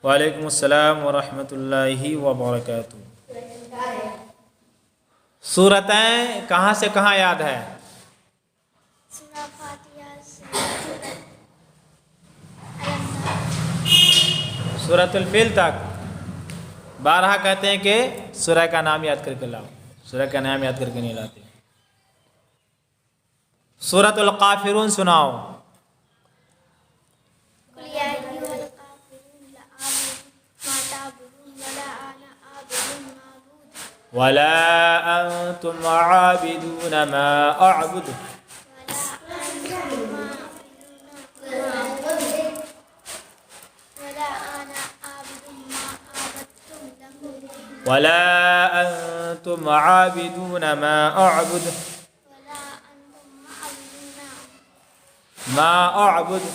وعلیکم السلام ورحمۃ اللہ وبرکاتہ۔ سورتیں کہاں سے کہاں یاد ہے؟ سورہ فاتحہ سے سورۃ الفیل تک بارہا کہتے ہیں کہ سورہ کا نام یاد کر کے لاؤ، سورہ کا نام یاد کر کے نہیں لاتے۔ سورۃ القافرون سناؤ۔ قل یا ایھا الکافرون لا اعبد ما تعبدون ولا انا عابد ما عبدتم ولا انتم عابدون ما اعبد ولا انتم عابدون ما اعبد ولا انتم عابدون ولا انتم عابدون ما اعبد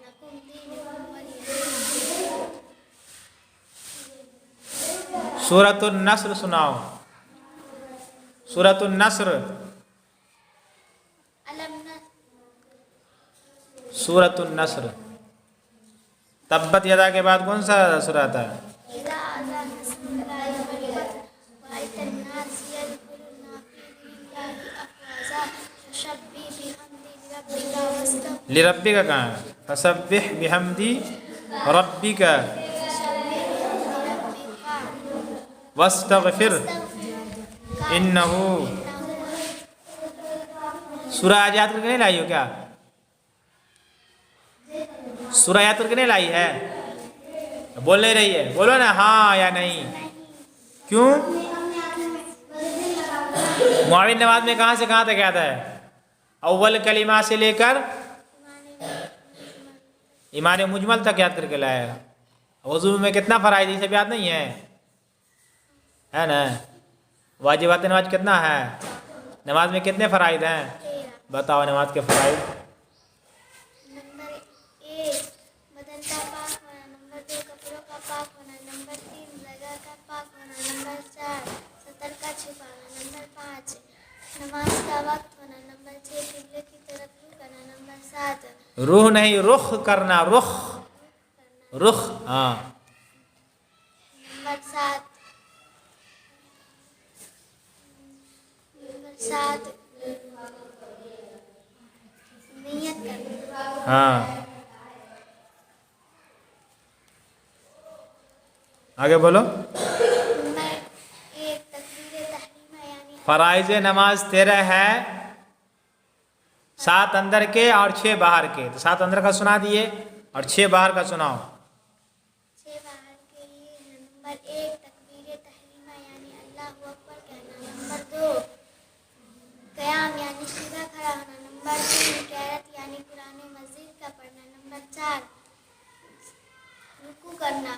لکم دینکم ولی دین۔ سورۃ النصر سناؤ۔ سورۃ النصر، سورۃ النصر۔ تبت یدا کے بعد کون سا سورہ آتا ہے؟ اذا اذا نصر اللہ والفتح ورأیت الناس يدخلون في دین اللہ افواجا فسبح بحمد ربک واستغفر لربک کا کہاں ہے؟ فسبح بحمدی ربک واستغفر انہو۔ سورہ آج یاد کر کے نہیں لائی ہو کیا؟ سورہ یاد کر کے نہیں لائی ہے؟ بول نہیں رہی ہے، بولو نا ہاں یا نہیں۔ کیوں؟ معاون نماز میں کہاں سے کہاں تک یاد ہے؟ اول کلمہ سے لے کر ایمان مجمل تک یاد کر کے لایا ہے۔ وضو میں کتنا فرائض یہ سب یاد نہیں ہے نا؟ واجبات نماز کتنا ہے؟ نماز میں کتنے فرائض ہیں؟ بتاؤ نماز کے فرائض۔ نمبر 1 بدن کا پاک ہونا، نمبر 2 کپڑوں کا پاک ہونا، نمبر 3 جگہ کا پاک ہونا، نمبر 4 سطر کا چھپانا، نمبر 5 نماز کا وقت ہونا، نمبر 6 قبلے کی طرف رخ کرنا، نمبر 7 روح نہیں رخ کرنا، رخ رخ ہاں۔ نمبر 7 نیت کرنا۔ ہاں آگے بولو۔ نمبر 1 تکبیر تحریمہ یعنی فرائض نماز 13 ہے، 7 اندر کے اور 6 باہر کے۔ تو 7 اندر کا سنا دیے اور 6 باہر کا سناؤ۔ 6 باہر کے یہ ہے۔ نمبر 1 تکبیر تحریمہ یعنی اللہ اکبر کہنا، نمبر 2 قیام یعنی سیدھا کھڑا ہونا، نمبر 3 قرات یعنی قرآن مجید کا پڑھنا، نمبر 4 رکوع کرنا،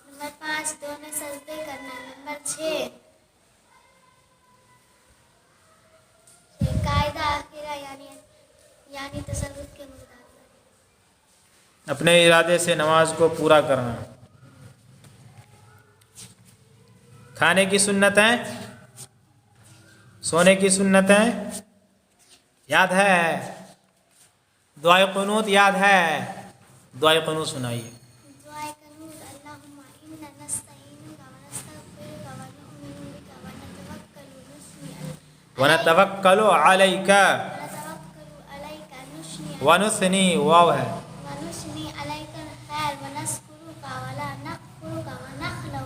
نمبر 5 دونوں سجدے کرنا، نمبر 6 قاعدہ آخرہ یعنی تصرف کے مطابق اپنے ارادے سے نماز کو پورا کرنا۔ کھانے کی سنتیں، سونے کی سنتیں یاد ہے؟ دعائے قنوت یاد ہے؟ دعائے قنوت سنائیے۔ دعائے قنوت اللہم انا نستعینک ونستغفرک ونؤمن بک ونتوکل علیک ونثنی واو ہے ونثنی علیک الخیر ونذکرک ولا نکفرک ونخلع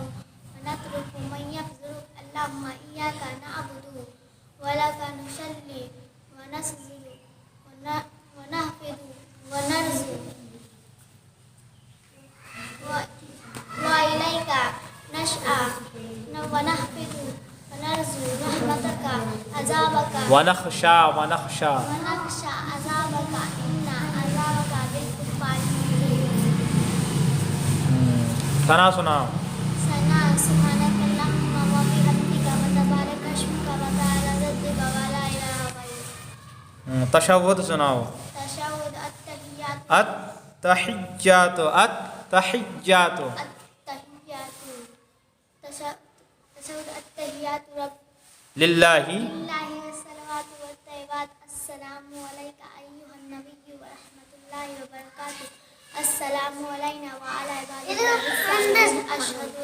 ونترک من یکفرک اللہم ایاک نعبد ولک نصلی ونسجد ونحفظ ونرجو وإلیک نسعی ونحفظ ونرجو رحمتک عذابک ونخشى ونخشى ونخشى عذابک ان عذابک بالکفار محیط۔ ثنا سناؤ۔ ثنا سبحانک اللہم وبحمدک وتبارک اسمک وتعالی جدک ولا الہ غیرک۔ تشہد سناؤ۔ تشہد التحیات التحجات التحجات تشہد التحیات رب للہ للہ والصلوات والطیبات السلام علیک ایھا النبی ورحمۃ اللہ وبرکاتہ السلام علینا وعلی عباد اللہ اشہد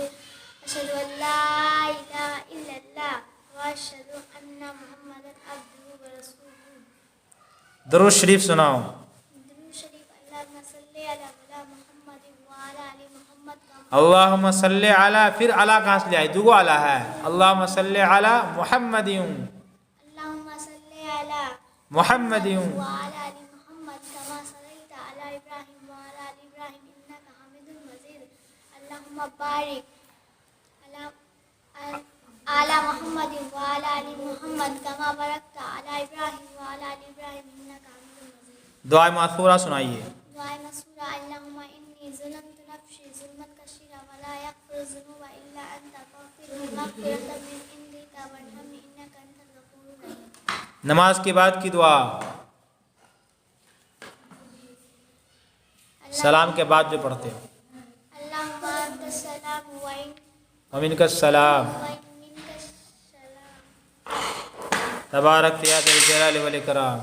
ان لا الہ الا اللہ واشہد ان محمدا عبدہ ورسولہ. درود شریف سناؤ. درود شریف. اللہم صلی علی محمد وعلی آل محمد. اللہم صلی علی، پھر علی کہاں سے لے آئی؟ دوگو علی ہے. اللہم صلی علی محمد اللہم صلی علی محمد وعلی آل محمد کما صلیت علی ابراہیم وعلی آل ابراہیم انک حمید مجید. اللہم بارک علی محمد وعلی آل محمد کما بارکت علی ابراہیم وعلی آل ابراہیم انک حمید مجید. دعائے مأثورہ سنائیے. دعائے مسورہ. اللہم انی ظلمت نفسی ظلما کثیرا ولا یغفر الذنوب الا انت فاغفر لی مغفرۃ من عندک وارحمنی انک انت الغفور الرحیم. نماز کے بعد کی دعا، سلام کے بعد جو پڑھتے ہو. اللہم انت السلام ومنک السلام ومنک السلام تبارک یا ذا الجلال والاکرام.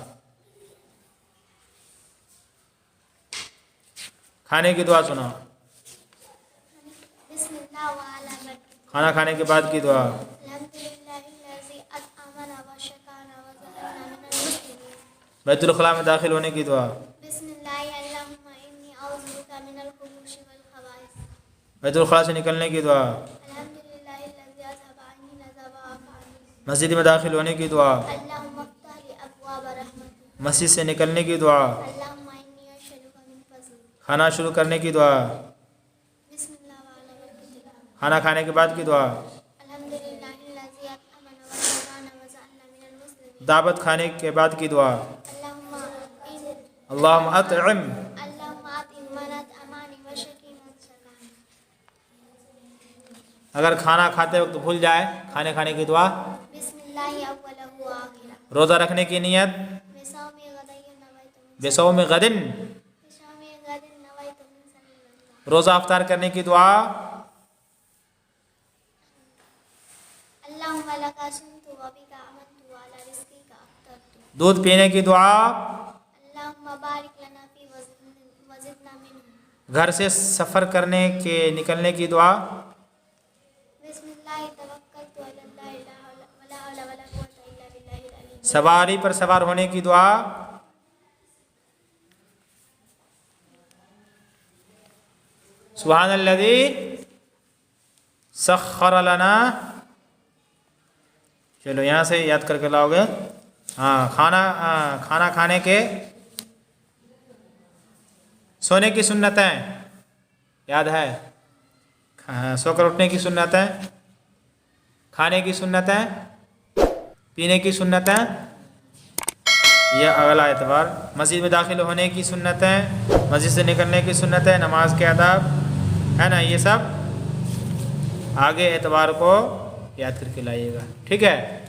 کھانے کی دعا سنا. بسم اللہ وعلی برکۃ. کھانا کھانے کے بعد کی دعا. الحمدللہ الذی اطعمنا وسقانا وجعلنا من المسلمین. بیت الخلاء میں داخل ہونے کی دعا. بسم اللہ. اللہم انی اعوذ بک من الخبث والخبائث. بیت الخلاء سے نکلنے کی دعا. الحمدللہ الذی اذهب عنی العذاب وعافانی. مسجد میں داخل ہونے کی دعا. اللہم افتح لی ابواب رحمتک. مسجد سے نکلنے کی دعا. اللہم انی اسألک من فضلک. کھانا شروع کرنے کی دعا. بسم اللہ وعلی برکۃ. کھانا کھانے کے بعد کی دعا. الحمدللہ الذی اطعمنا وسقانا وجعلنا من المسلمین. دعوت کھانے کے بعد کی دعا. اللہم اطعم اللہم اطعم من اطعمانی وشقی من سقانی. اگر کھانا کھاتے وقت بھول جائے کھانے کھانے کی دعا. بسم اللہ اولہ وآخرہ. روزہ رکھنے کی نیت. بصوم غد نویت من بصوم غدن. بصوم غد نویت من سنۃ. روزہ افطار کرنے کی دعا. اللہم لک صمت وبک آمنت وعلی رزقک افطرت. دودھ پینے کی دعا. اللہم بارک لنا فی وزدنا منہ. گھر سے سفر کرنے کے نکلنے کی دعا. بسم اللہ توکلت علی اللہ ولا حول ولا قوۃ الا باللہ العلی. سواری پر سوار ہونے کی دعا. سبحان الذی سخر لنا. چلو یہاں سے یاد کر کے لاؤ گے. ہاں کھانا کھانے کے سونے کی سنتیں یاد ہے. سو کر اٹھنے کی سنتیں، کھانے کی سنتیں، پینے کی سنتیں، یہ اگلا اعتبار. مسجد میں داخل ہونے کی سنتیں، مسجد سے نکلنے کی سنتیں، نماز کے آداب ہے نا. یہ سب آگے اعتبار کو یاد کر کے لائیے گا. ٹھیک ہے.